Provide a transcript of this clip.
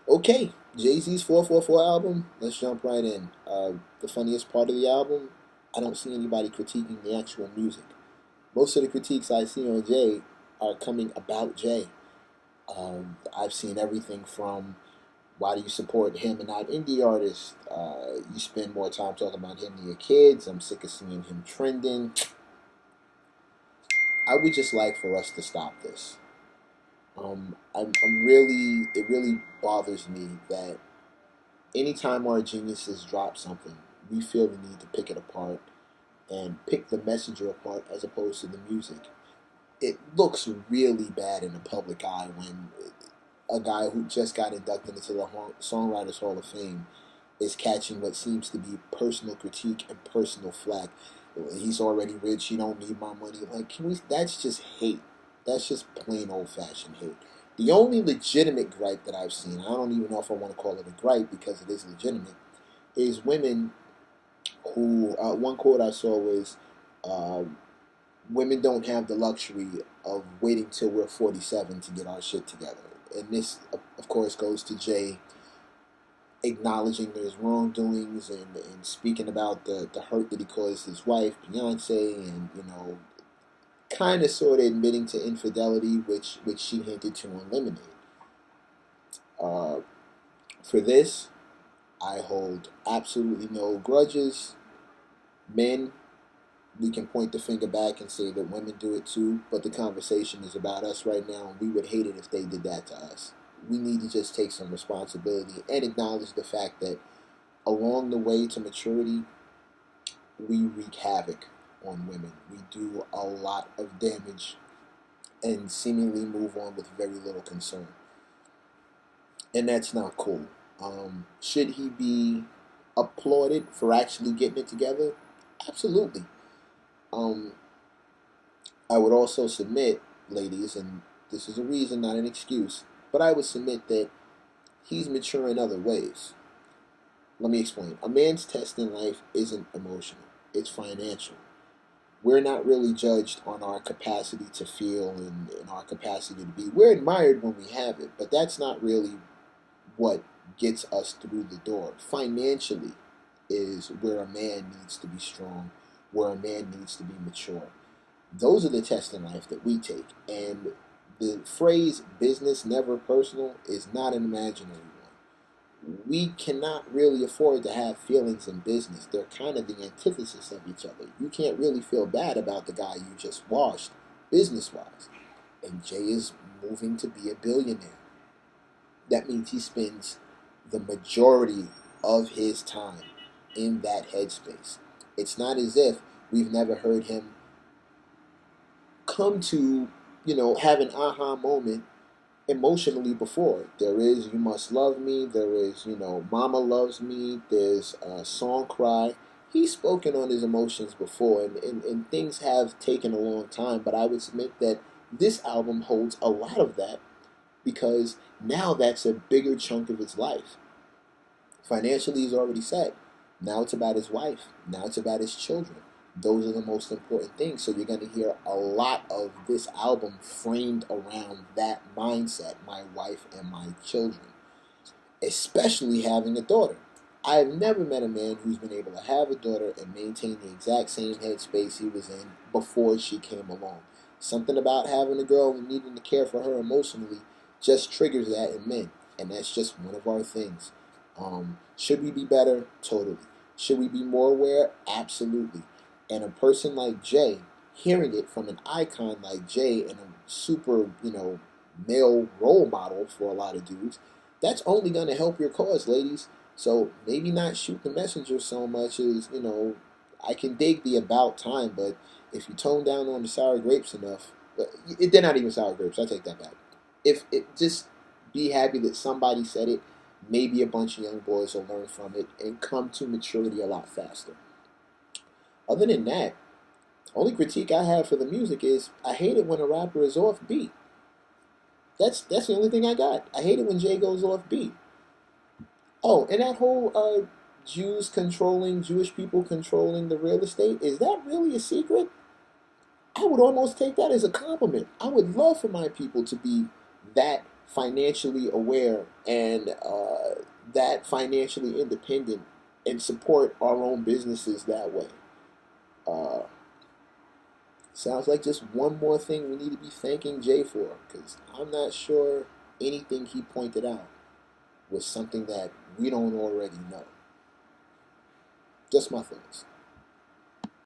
Okay, Jay-Z's 444 album. Let's jump right in. The funniest part of the album, I don't see anybody critiquing the actual music. Most of the critiques I see on Jay are coming about Jay. I've seen everything from why do you support him and not indie artists? You spend more time talking about him than your kids. I'm sick of seeing him trending. I would just like for us to stop this. I'm really, it really bothers me that anytime our geniuses drop something, we feel the need to pick it apart and pick the messenger apart as opposed to the music. It looks really bad in the public eye when a guy who just got inducted into the Songwriters Hall of Fame is catching what seems to be personal critique and personal flack. He's already rich. He don't need my money. Like, can we? That's just hate. That's just plain old fashioned hate. The only legitimate gripe that I've seen, I don't even know if I want to call it a gripe because it is legitimate, is women who, one quote I saw was, uh, women don't have the luxury of waiting till we're 47 to get our shit together. And this, of course, goes to Jay acknowledging his wrongdoings and speaking about the hurt that he caused his wife, Beyonce, and, kind of sort of admitting to infidelity, which she hinted to on Lemonade. Uh, for this, I hold absolutely no grudges. Men, we can point the finger back and say that women do it too, but the conversation is about us right now, and we would hate it if they did that to us. We need to just take some responsibility and acknowledge the fact that along the way to maturity, we wreak havoc on women. We do a lot of damage and seemingly move on with very little concern. And that's not cool. Should he be applauded for actually getting it together? Absolutely. Um, I would also submit, ladies, and this is a reason, not an excuse, but I would submit that he's mature in other ways. Let me explain. A man's test in life isn't emotional, it's financial. We're not really judged on our capacity to feel and our capacity to be. We're admired when we have it, but that's not really what gets us through the door. Financially is where a man needs to be strong, where a man needs to be mature. Those are the tests in life that we take. And the phrase business never personal is not an imaginary one. We cannot really afford to have feelings in business. They're kind of the antithesis of each other. You can't really feel bad about the guy you just washed business wise. And Jay is moving to be a billionaire. That means he spends the majority of his time in that headspace. It's not as if we've never heard him come to, have an aha moment emotionally before. There is You Must Love Me, there is, Mama Loves Me, there's Song Cry. He's spoken on his emotions before, and things have taken a long time, but I would submit that this album holds a lot of that because now that's a bigger chunk of his life. Financially, he's already set. Now it's about his wife. Now it's about his children. Those are the most important things. So you're going to hear a lot of this album framed around that mindset, my wife and my children, especially having a daughter. I've never met a man who's been able to have a daughter and maintain the exact same headspace he was in before she came along. Something about having a girl and needing to care for her emotionally just triggers that in men, and that's just one of our things. Should we be better? Totally. Should we be more aware? Absolutely. And a person like Jay, hearing it from an icon like Jay and a super, male role model for a lot of dudes, that's only going to help your cause, ladies. So maybe not shoot the messenger so much as, I can dig the about time, but if you tone down on the sour grapes enough, they're not even sour grapes, I take that back. If it just be happy that somebody said it, maybe a bunch of young boys will learn from it and come to maturity a lot faster. Other than that, only critique I have for the music is I hate it when a rapper is off beat. That's the only thing I got. I hate it when Jay goes off beat. Oh, and that whole Jewish people controlling the real estate, is that really a secret? I would almost take that as a compliment. I would love for my people to be that financially aware and that financially independent and support our own businesses that way. Uh, Sounds like just one more thing we need to be thanking Jay for, because I'm not sure anything he pointed out was something that we don't already know. Just my thoughts.